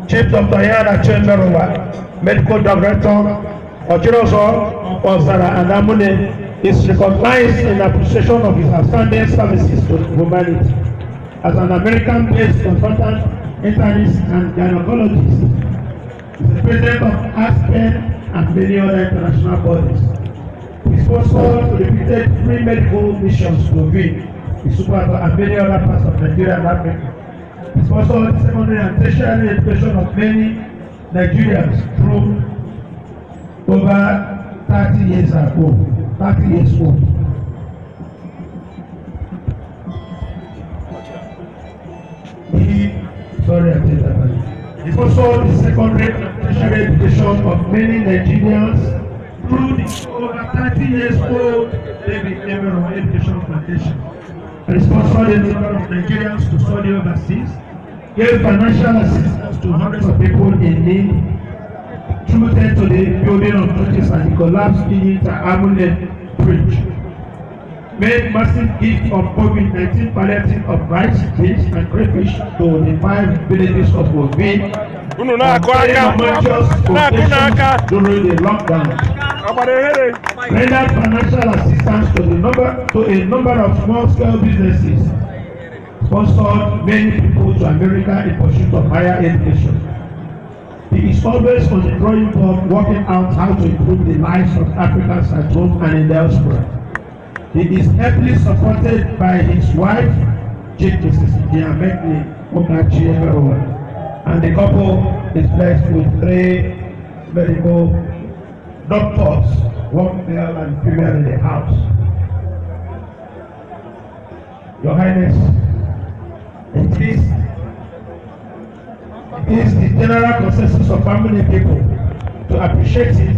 Chief Dr. Yana Chemberowa, Medical Director, Ochiriozuo, Ozara, and Amune, is recognized in appreciation of his outstanding services to humanity. As an American-based consultant, internist, and gynecologist, he is the president of Afrcan and many other international bodies. He sponsored repeated free medical missions to Ovim, Ikwulagu, and many other parts of Nigeria and Africa. He sponsored secondary and tertiary education of many Nigerians through over 30 years ago, 30 years old. He sponsored the secondary and tertiary education of many Nigerians through the over 30 years old David Cameron Education Foundation. He sponsored a number of Nigerians to study overseas, gave financial assistance to hundreds of people in need, contributed to the building of churches and the collapsed Amune bridge, made massive gifts of COVID-19 palliative of rice, beans, and crayfish to the 5 villages of Ovim, during the lockdown. Rendered financial assistance to a number of small-scale businesses, sponsored many people to America in pursuit of higher education. He is always on the drawing board working out how to improve the lives of Africans at home and in diaspora. He is heavily supported by his wife, Chieftaincy, and the couple is blessed with 3 medical doctors, 1 male and female in the house. Your Highness, it is the general consensus of family people to appreciate it